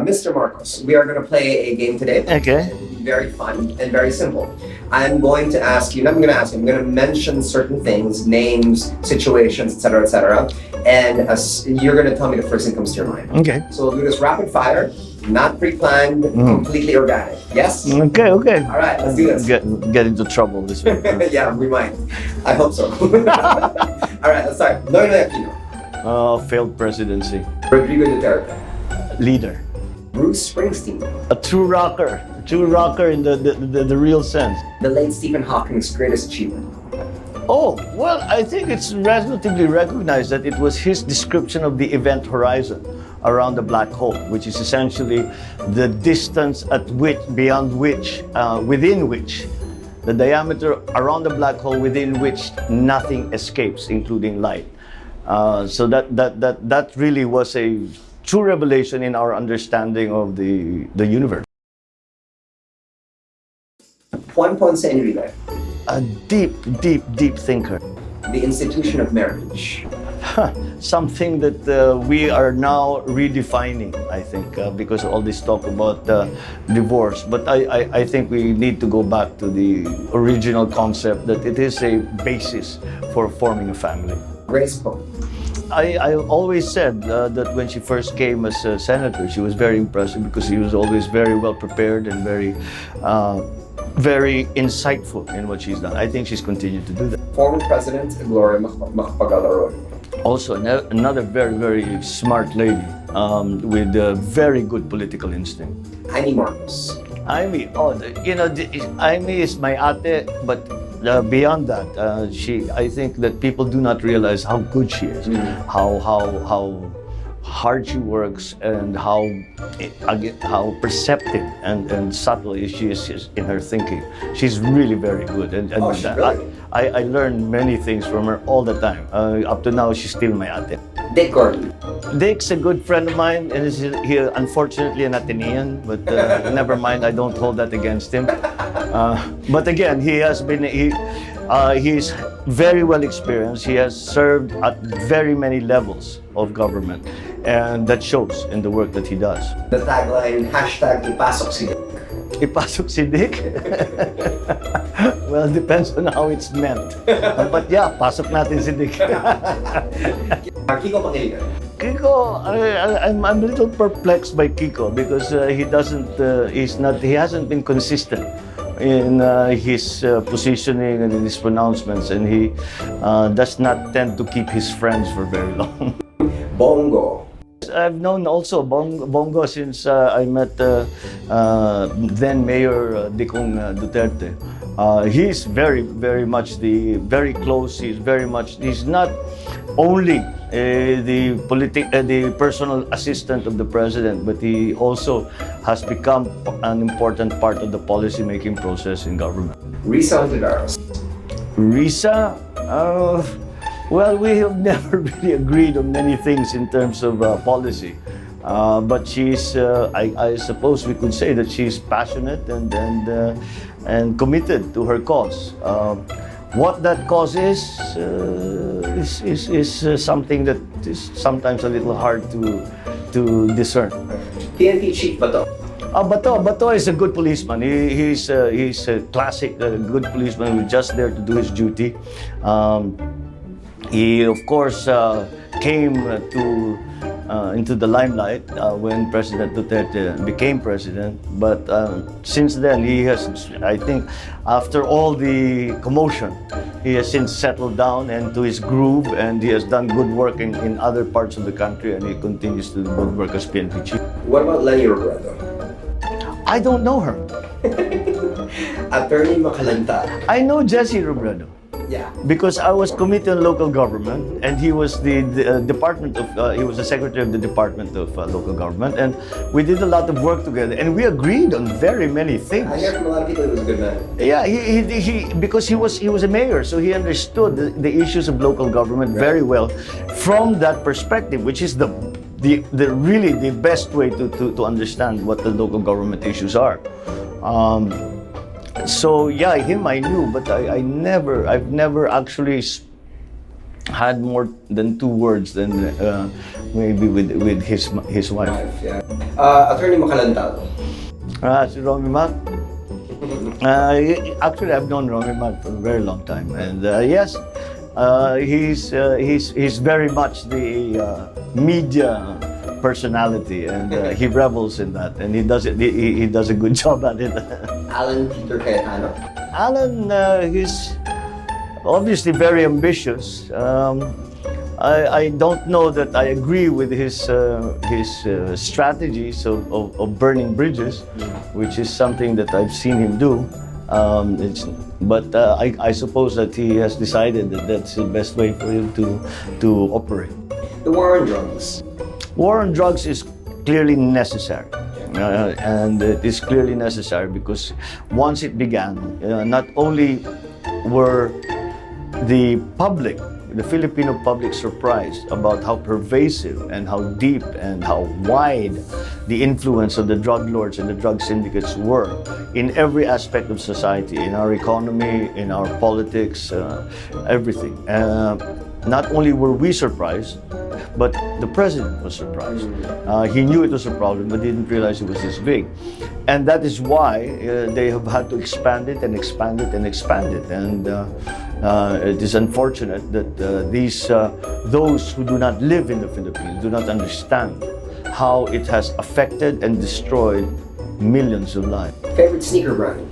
Mr. Marcos, we are going to play a game today. Okay. It will be very fun and very simple. I'm going to ask you, not I'm going to ask you, I'm going to mention certain things, names, situations, etc., and you're going to tell me the first thing comes to your mind. Okay. So we'll do this rapid fire, not pre-planned, completely organic. Yes? Okay. All right, let's do this. Get into trouble this way. Yeah, we might. I hope so. All right, let's start. Noynoy Aquino. Failed presidency. Rodrigo Duterte. Leader. Bruce Springsteen. A true rocker. A true rocker in the real sense. The late Stephen Hawking's greatest achievement. Oh, well, I think it's relatively recognized that it was his description of the event horizon around the black hole, which is essentially the distance at which, beyond which, within which, the diameter around the black hole within which nothing escapes, including light. So that really was a true revelation in our understanding of the universe. Juan Ponce Enrile. A deep thinker. The institution of marriage. Something that we are now redefining, I think, because of all this talk about divorce. But I think we need to go back to the original concept that it is a basis for forming a family. Grace Poe. I always said that when she first came as a senator, she was very impressive because she was always very well prepared and very insightful in what she's done. I think she's continued to do that. Former President Gloria Macapagal-Arroyo. Also, another very smart lady with a very good political instinct. Amy Marcos. Amy, Amy is my ate, but beyond that, I think that people do not realize how good she is, how hard she works, and how perceptive and subtle she is in her thinking. She's really very good, and I learn many things from her all the time. Up to now, she's still my ate. Dick Gordon. Dick's a good friend of mine, and he unfortunately an Atenean, but never mind, I don't hold that against him. But again, he's very well experienced. He has served at very many levels of government, and that shows in the work that he does. The tagline, #Ipasok si Dick. Ipasok si Dick? Well, depends on how it's meant. But yeah, pasok natin si Dick. Kiko Pangilinan. Kiko, I'm a little perplexed by Kiko because he hasn't been consistent in his positioning and in his pronouncements, and he does not tend to keep his friends for very long. Bongo. I've known also Bongo since I met then Mayor Dikong Duterte. He's very much very close. He's not only the personal assistant of the president, but he also has become an important part of the policy-making process in government. Risa Hontiveros. Risa, well, we have never really agreed on many things in terms of policy, but she's, I suppose we could say that she's passionate and committed to her cause. What that cause is something that is sometimes a little hard to discern. PNP Chief Bato. Bato is a good policeman. He's a classic good policeman who's just there to do his duty. He, of course, came into the limelight when President Duterte became president. But since then, he has, I think, after all the commotion, he has since settled down into his groove, and he has done good work in other parts of the country, and he continues to do good work as PNP chief. What about Lenny Robredo? I don't know her. Attorney Macalanta. I know Jesse Robredo. Yeah. Because I was committee on local government, and he was he was the secretary of the Department of Local Government, and we did a lot of work together, and we agreed on very many things. I hear from a lot of people he was a good man. Yeah, because he was a mayor, so he understood the issues of local government very well from that perspective, which is really the best way to understand what the local government issues are. So yeah, him I knew, but I've never actually had more than 2 words than maybe with his wife. Yeah. Attorney Makalantado. Si Romy Mac. Actually, I've known Romy Mac for a very long time, and yes, he's very much the media personality, and he revels in that, and he does it. He does a good job at it. Alan Peter Cayetano. Alan, he's obviously very ambitious. I don't know that I agree with his strategies of burning bridges, which is something that I've seen him do. But I suppose that he has decided that that's the best way for him to operate. The war on drugs. War on drugs is clearly necessary. And it is clearly necessary because once it began, not only were the Filipino public surprised about how pervasive and how deep and how wide the influence of the drug lords and the drug syndicates were in every aspect of society, in our economy, in our politics, everything. Not only were we surprised, but the president was surprised. He knew it was a problem, but didn't realize it was this big. And that is why they have had to expand it and expand it and expand it. And it is unfortunate that those who do not live in the Philippines do not understand how it has affected and destroyed millions of lives. Favorite sneaker brand?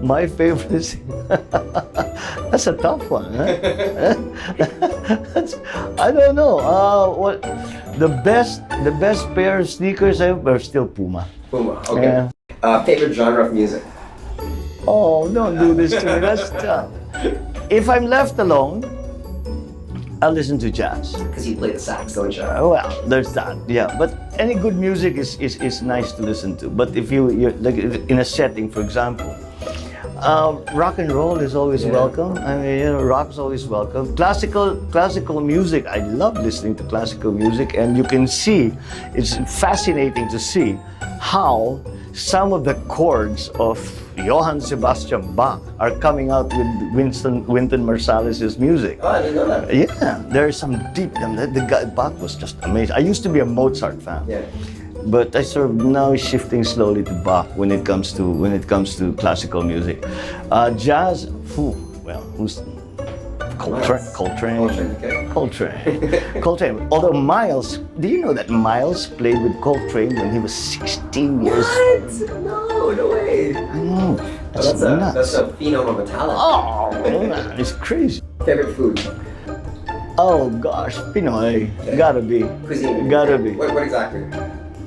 My favorite. That's a tough one. Huh? I don't know. What the best pair of sneakers I have are still Puma. Puma. Okay. Favorite genre of music? Oh, don't do this to me. That's tough. If I'm left alone, I'll listen to jazz. Because you play the sax, don't you? Well, there's that. Yeah, but any good music is nice to listen to. But if you're like in a setting, for example. Rock and roll is always welcome. I mean, rock is always welcome. Classical music, I love listening to classical music, and you can see, it's fascinating to see how some of the chords of Johann Sebastian Bach are coming out with Wynton Marsalis's music. Oh, I didn't know that. Yeah, there's some deep. The guy Bach was just amazing. I used to be a Mozart fan. Yeah. But I sort of now shifting slowly to Bach when it comes to classical music. Jazz, who's Coltrane. Coltrane. Although Miles, do you know that Miles played with Coltrane when he was 16 years old? What? No way. I know. That's a phenom of a talent. Oh man, it's crazy. Favorite food? Oh gosh, Pinoy, gotta be. Cuisine. Gotta be. What exactly?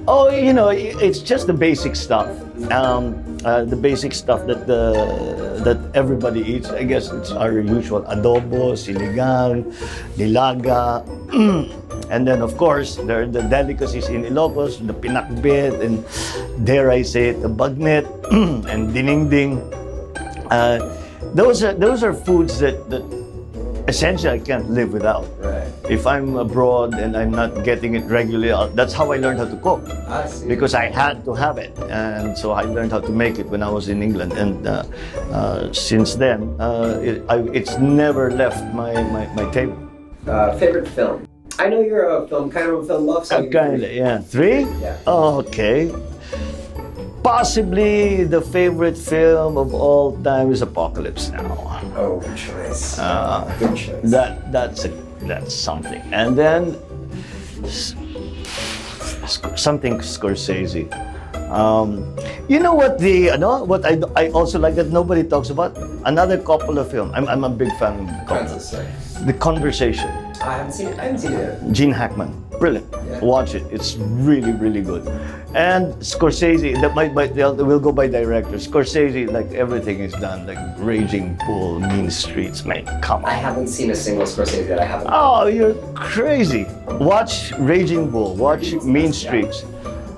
Oh, it's just the basic stuff. The basic stuff that everybody eats. I guess it's our usual adobo, sinigang, nilaga, and then of course there are the delicacies in Ilocos, the pinakbet, and dare I say it, the bagnet and dinengding. Those are foods that essentially I can't live without. Right. If I'm abroad and I'm not getting it regularly, that's how I learned how to cook. I see. Because I had to have it, and so I learned how to make it when I was in England. And since then, it's never left my table. Favorite film? I know you're a film buff. So Yeah. 3? Yeah. Oh, okay. Possibly the favorite film of all time is Apocalypse Now. Oh, good choice. Good choice. That's something. And then something Scorsese. You know what what I also like that nobody talks about? Another Coppola film. I'm a big fan of Coppola. The Conversation. I haven't seen it yet. Gene Hackman. Brilliant. Yeah. Watch it. It's really, really good. And Scorsese, we'll go by director. Scorsese, like everything is done, like Raging Bull, Mean Streets, man, come on. I haven't seen a single Scorsese that I haven't. Oh, you're crazy. Watch Raging Bull, watch Mean Streets.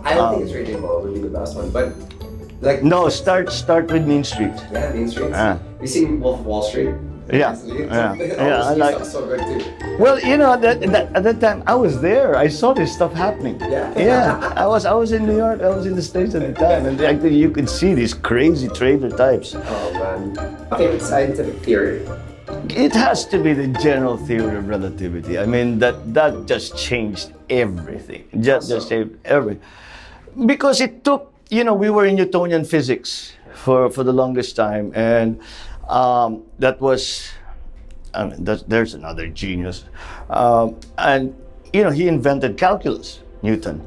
I don't think it's Raging Bull would be the best one, but like. No, start with Mean Streets. Yeah, Mean Streets. You seen Wolf of Wall Street? Yeah. I like. So good too. Well, at that time I was there. I saw this stuff happening. Yeah. I was in New York. I was in the States at the time, and actually you could see these crazy trader types. Oh man. Favorite scientific theory? It has to be the general theory of relativity. I mean, that just changed everything. Just changed everything. Because it took, we were in Newtonian physics for the longest time, and that was, there's another genius, and he invented calculus, Newton,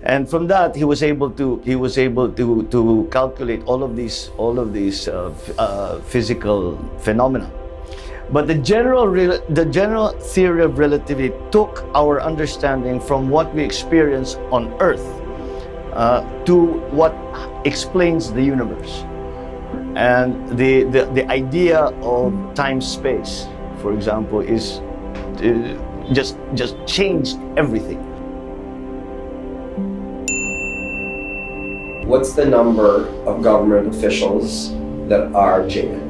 and from that he was able to calculate all of these physical phenomena. But the general theory of relativity took our understanding from what we experience on Earth to what explains the universe, and the idea of time-space, for example, is just changed everything. What's the number of government officials that are jaded?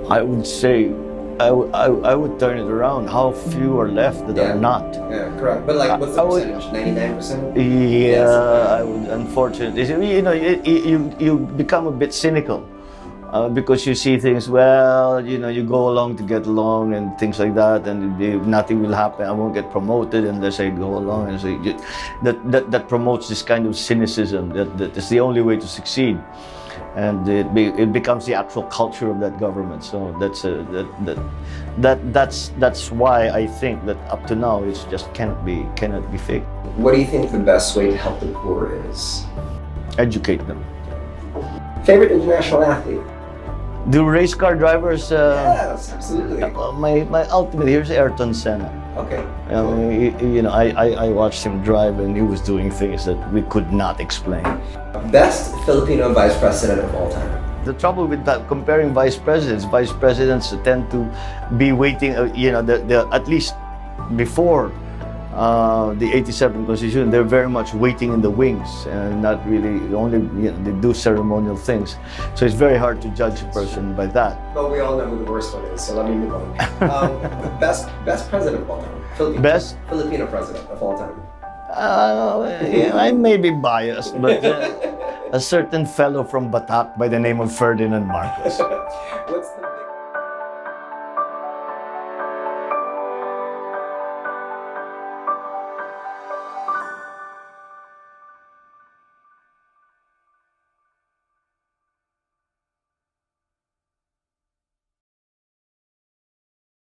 I would say, I would turn it around. How few are left that are not? Yeah, correct. But like, what's the percentage? 99%? Yeah, Yes. I would. Unfortunately, you become a bit cynical because you see things. Well, you go along to get along and things like that, and nothing will happen. I won't get promoted unless I go along, and so that promotes this kind of cynicism. That is the only way to succeed. And it becomes the actual culture of that government. So that's why I think that up to now it's just cannot be faked. What do you think the best way to help the poor is? Educate them. Favorite international athlete? Do race car drivers? Yes, absolutely. My ultimate here's Ayrton Senna. Okay. I mean, I watched him drive, and he was doing things that we could not explain. Best Filipino vice president of all time? The trouble with that, comparing vice presidents tend to be waiting, at least before the 87 Constitution, they're very much waiting in the wings and not really, only, they do ceremonial things. So it's very hard to judge a person by that. But we all know who the worst one is, so let me move on. The best president of all time? Best? Filipino president of all time? I may be biased, but a certain fellow from Batak by the name of Ferdinand Marcos.